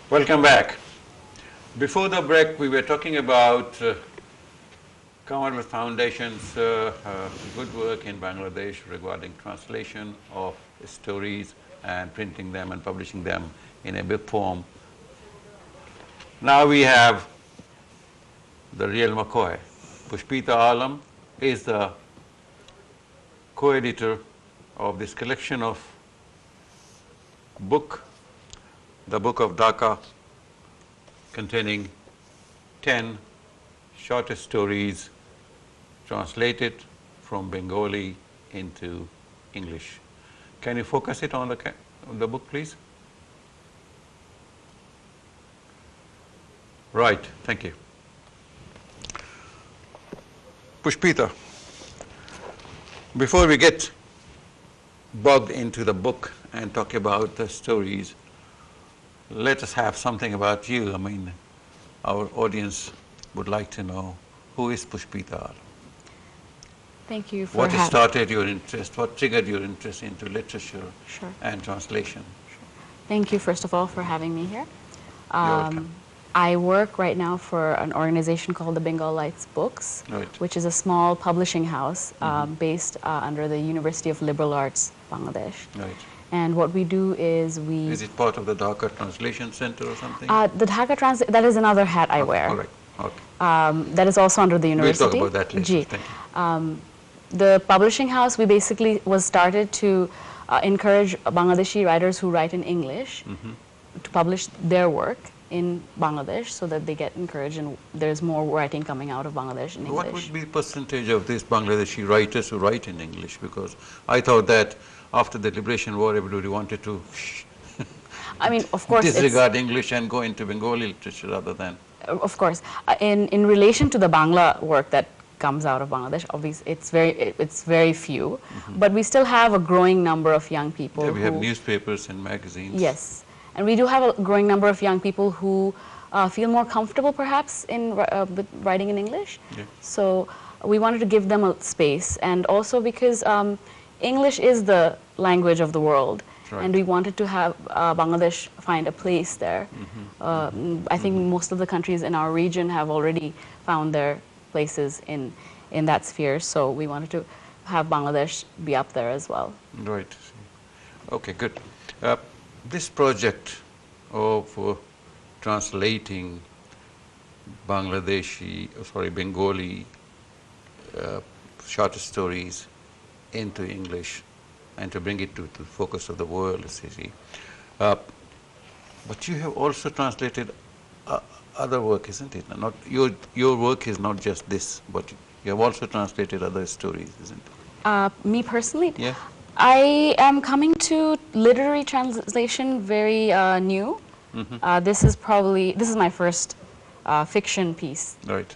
Welcome back. Before the break, we were talking about Commonwealth Foundation's good work in Bangladesh regarding translation of stories and printing them and publishing them in a book form. Now we have the real McCoy. Pushpita Alam is the co-editor of this collection of book, the Book of Dhaka, containing 10 short stories translated from Bengali into English. Can you focus it on the book, please? Right, thank you. Pushpita, before we get bogged into the book and talk about the stories, let us have something about you. I mean, our audience would like to know, who is Pushpita? Thank you for what started your interest, what triggered your interest into literature and translation? Thank you, first of all, for having me here. You're welcome. I work right now for an organization called the Bengal Lights Books, which is a small publishing house based under the University of Liberal Arts, Bangladesh. Right. And what we do is we... Is it part of the Dhaka Translation Center or something? The Dhaka that is another hat I wear. All right. Okay. That is also under the university. We'll talk about that later. Thank you. The publishing house, we basically was started to encourage Bangladeshi writers who write in English to publish their work in Bangladesh so that they get encouraged and there's more writing coming out of Bangladesh in English. What would be the percentage of these Bangladeshi writers who write in English? Because I thought that after the Liberation War, everybody wanted to I mean, of course, disregard English and go into Bengali literature rather than... Of course. In relation to the Bangla work that comes out of Bangladesh, obviously it's very few, but we still have a growing number of young people. Yeah, we have newspapers and magazines. Yes, and we do have a growing number of young people who feel more comfortable perhaps in with writing in English. Yeah. So we wanted to give them a space, and also because English is the language of the world. Right. And we wanted to have Bangladesh find a place there. I think most of the countries in our region have already found their places in that sphere, so we wanted to have Bangladesh be up there as well. Right. Okay, good. This project of translating Bengali short stories into English and to bring it to the focus of the world, but you have also translated other work, isn't it? Not your work is not just this, but you have also translated other stories, isn't it? Me personally? Yeah. I am coming to literary translation very new. This is my first fiction piece. Right.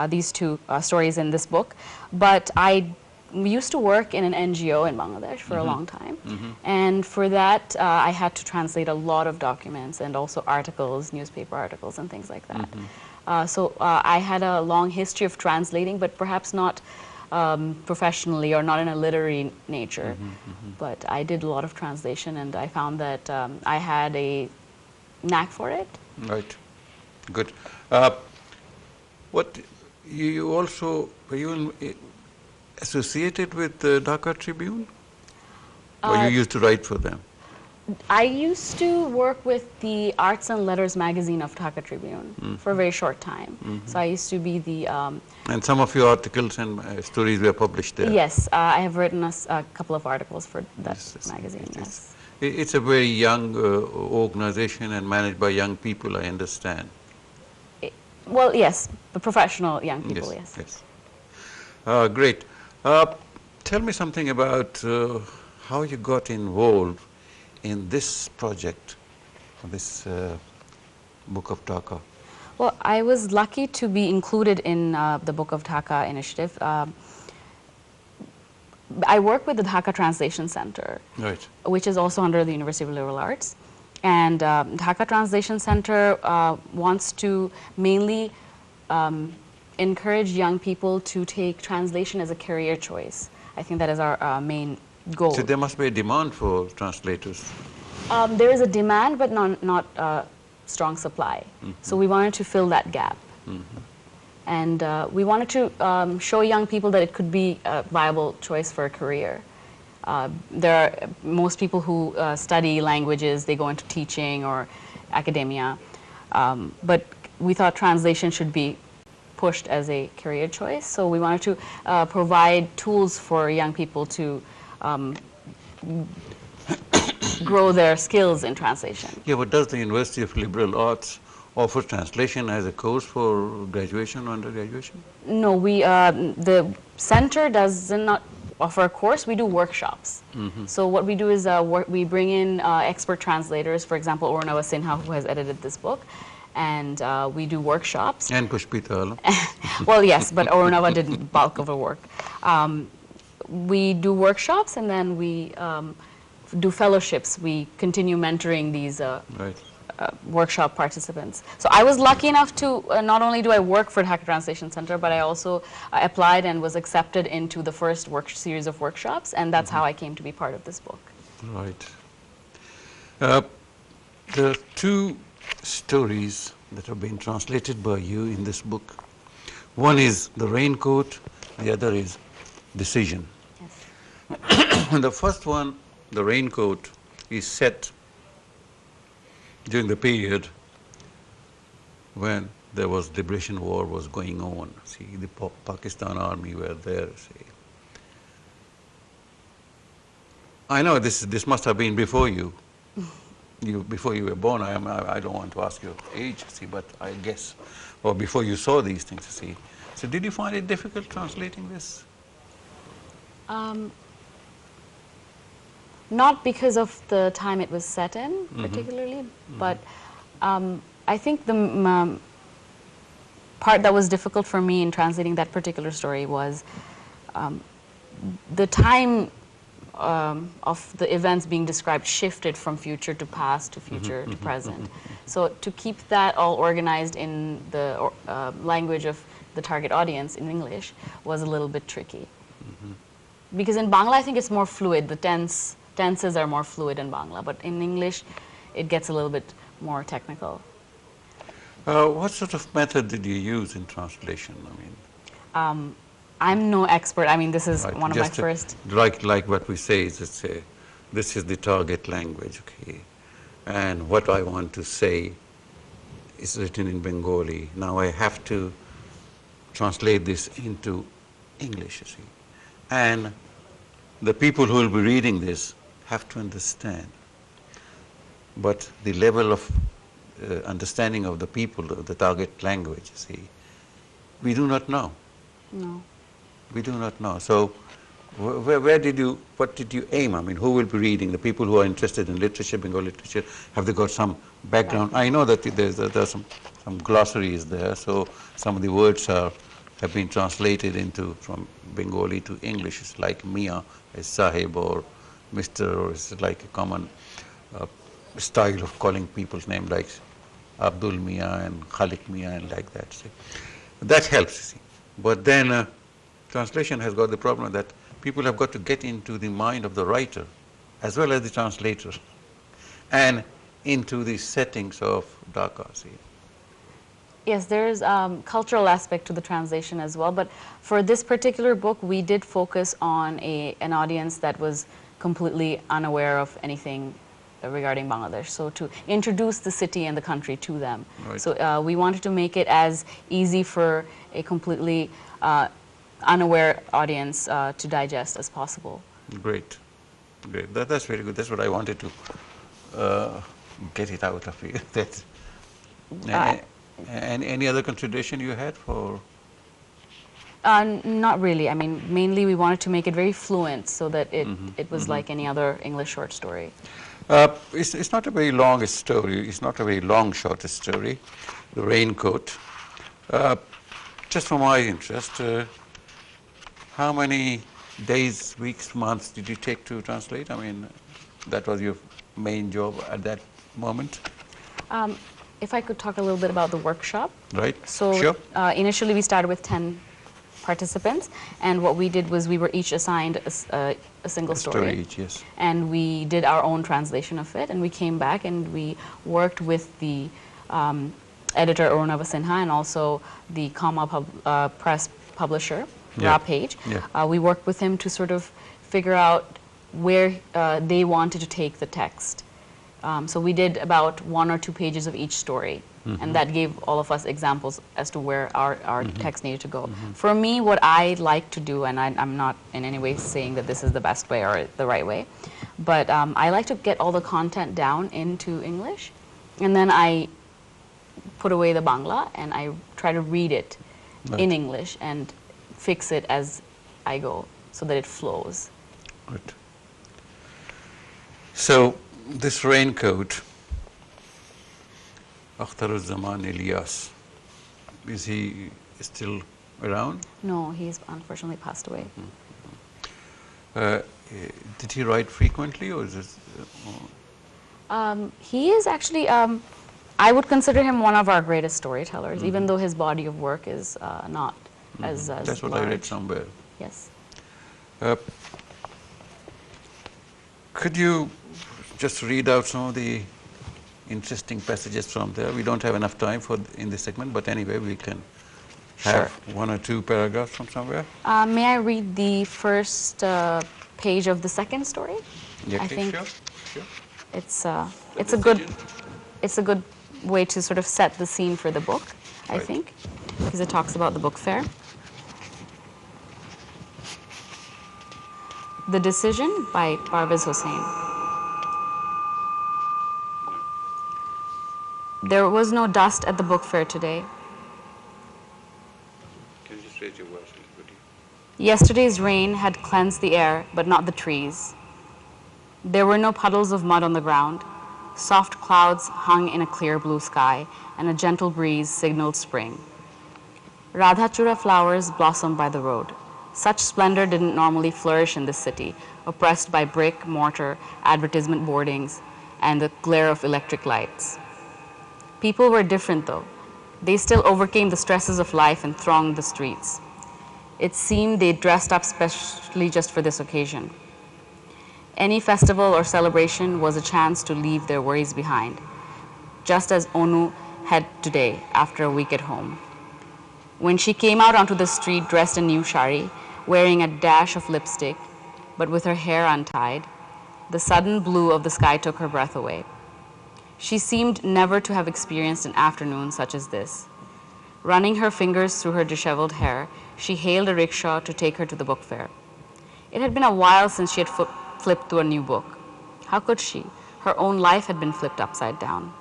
These two stories in this book, but I used to work in an NGO in Bangladesh for a long time, and for that I had to translate a lot of documents and also articles, newspaper articles and things like that. So I had a long history of translating, but perhaps not professionally or not in a literary nature. But I did a lot of translation, and I found that I had a knack for it. Right. Good. What you also were you associated with the Dhaka Tribune? Or you used to write for them? I used to work with the Arts and Letters magazine of Dhaka Tribune for a very short time. So I used to be the... and some of your articles and stories were published there? Yes, I have written a couple of articles for that magazine, yes. It's a very young organization and managed by young people, I understand. Well, yes, the professional young people, yes. Yes. Great. Tell me something about how you got involved in this project, this Book of Dhaka. Well, I was lucky to be included in the Book of Dhaka initiative. I work with the Dhaka Translation Center, which is also under the University of Liberal Arts. And Dhaka Translation Center wants to mainly encourage young people to take translation as a career choice. I think that is our main goal. So there must be a demand for translators. There is a demand, but not strong supply. So we wanted to fill that gap. And we wanted to show young people that it could be a viable choice for a career. There are most people who study languages, they go into teaching or academia, but we thought translation should be pushed as a career choice. So we wanted to provide tools for young people to grow their skills in translation. Yeah, but does the University of Liberal Arts offer translation as a course for graduation or undergraduation? No, the center does not offer a course. We do workshops. So what we do is we bring in expert translators, for example, Ornava Sinha, who has edited this book, and we do workshops. And Pushpita. Well, yes, but Ornava did the bulk of the work. We do workshops, and then we do fellowships. We continue mentoring these workshop participants. So I was lucky enough to not only do I work for Dhaka Translation Center, but I also applied and was accepted into the first series of workshops, and that's how I came to be part of this book. Right. There are two stories that have been translated by you in this book. One is The Raincoat, the other is Decision. Yes. The first one, The Raincoat, is set during the period when there was liberation war was going on. See, the Pakistan army were there. See, I know this must have been before you. Before you were born. I don't want to ask your age. See, but I guess, or before you saw these things. See, so did you find it difficult translating this? Not because of the time it was set in, particularly, but I think the part that was difficult for me in translating that particular story was the time of the events being described shifted from future to past to future to present. So to keep that all organized in the language of the target audience in English was a little bit tricky. Because in Bangla, I think it's more fluid. The tenses are more fluid in Bangla, but in English, it gets a little bit more technical. What sort of method did you use in translation? I mean, I'm no expert. I mean, this is right, one of my first. Like what we say is, let's say, this is the target language, okay, and what I want to say is written in Bengali. Now I have to translate this into English, you see, and the people who will be reading this have to understand. But the level of understanding of the people, of the target language, you see, we do not know. No. We do not know. So, what did you aim? I mean, who will be reading? The people who are interested in literature, Bengali literature, have they got some background? Right. I know that there's some glossaries there, so some of the words have been translated from Bengali to English. It's like Mia is Sahib or Mr. or it's like a common style of calling people's name like Abdul Mia and Khalik Mia and like that. See. That helps, see. But then translation has got the problem that people have got to get into the mind of the writer as well as the translator and into the settings of Dhaka. See. Yes, there's cultural aspect to the translation as well, but for this particular book, we did focus on an audience that was completely unaware of anything regarding Bangladesh, so to introduce the city and the country to them. Right. So we wanted to make it as easy for a completely unaware audience to digest as possible. Great, great. That's very good. That's what I wanted to get it out of you. Any other consideration you had for? Not really. I mean, mainly we wanted to make it very fluent so that it was like any other English short story. It's not a very long story. It's not a very long short story, The Raincoat. Just for my interest, how many days, weeks, months did you take to translate? I mean, that was your main job at that moment? If I could talk a little bit about the workshop. Right, so, sure. Initially we started with 10 participants, and what we did was we were each assigned a single story each, yes. And we did our own translation of it, and we came back and we worked with the editor Arunava Sinha and also the Press publisher, Yeah. Ra Page. Yeah. We worked with him to sort of figure out where they wanted to take the text. So we did about 1 or 2 pages of each story, and that gave all of us examples as to where our text needed to go. For me, what I like to do, and I'm not in any way saying that this is the best way or the right way, but I like to get all the content down into English, and then I put away the Bangla, and I try to read it in English and fix it as I go so that it flows. Good. So this raincoat, Akhtaruzzaman Ilyas, is he still around? No, he's unfortunately passed away. Did he write frequently, or is this? He is actually, I would consider him one of our greatest storytellers, even though his body of work is not as That's what large. I read somewhere. Yes. Could you just read out some of the interesting passages from there? We don't have enough time for in this segment, but anyway, we can have 1 or 2 paragraphs from somewhere. May I read the first page of the second story? Yeah, I think sure. it's a good way to sort of set the scene for the book, I Right. think, because it talks about the book fair. The Decision by Parvez Hussain. There was no dust at the book fair today. Can you just raise your voice a little bit? Yesterday's rain had cleansed the air, but not the trees. There were no puddles of mud on the ground. Soft clouds hung in a clear blue sky, and a gentle breeze signaled spring. Radhachura flowers blossomed by the road. Such splendor didn't normally flourish in this city, oppressed by brick, mortar, advertisement boardings, and the glare of electric lights. People were different, though. They still overcame the stresses of life and thronged the streets. It seemed they dressed up specially just for this occasion. Any festival or celebration was a chance to leave their worries behind, just as Onu had today after a week at home. When she came out onto the street dressed in new shari, wearing a dash of lipstick, but with her hair untied, the sudden blue of the sky took her breath away. She seemed never to have experienced an afternoon such as this. Running her fingers through her disheveled hair, she hailed a rickshaw to take her to the book fair. It had been a while since she had flipped through a new book. How could she? Her own life had been flipped upside down.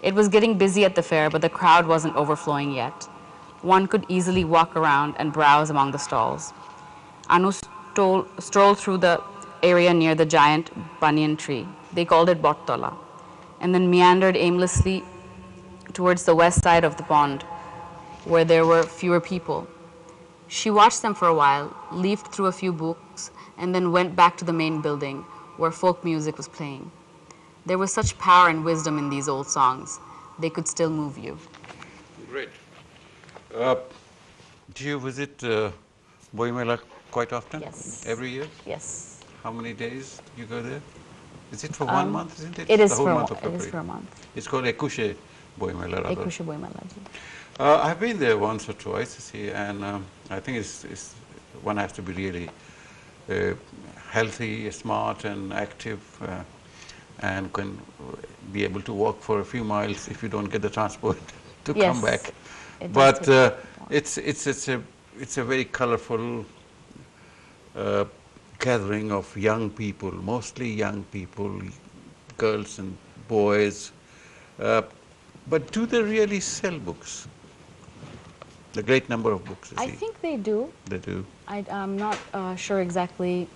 It was getting busy at the fair, but the crowd wasn't overflowing yet. One could easily walk around and browse among the stalls. Anu strolled through the area near the giant banyan tree. They called it Bottola, and then meandered aimlessly towards the west side of the pond, where there were fewer people. She watched them for a while, leafed through a few books, and then went back to the main building, where folk music was playing. There was such power and wisdom in these old songs. They could still move you. Great. Do you visit Boimela quite often? Yes. Every year? Yes. How many days do you go there? Is it for 1 month, isn't it? It is the whole for month of it is February. for a month. It's called Ekushe Boimela. rather. Ekushe Boimela ji. I've been there once or twice, see, and I think it's one has to be really healthy, smart, and active, and can be able to walk for a few miles if you don't get the transport to come back. But it's a very colorful gathering of young people, mostly young people, girls and boys. But do they really sell books? The great number of books. I think they do. They do. I'm not sure exactly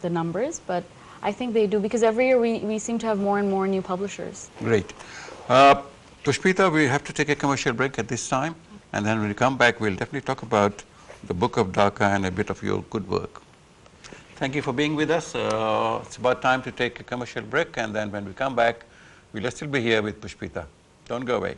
the numbers, but I think they do, because every year we seem to have more and more new publishers. Great. Pushpita, we have to take a commercial break at this time, and then when we come back, we'll definitely talk about the Book of Dhaka and a bit of your good work. Thank you for being with us. It's about time to take a commercial break, and then when we come back, we'll still be here with Pushpita. Don't go away.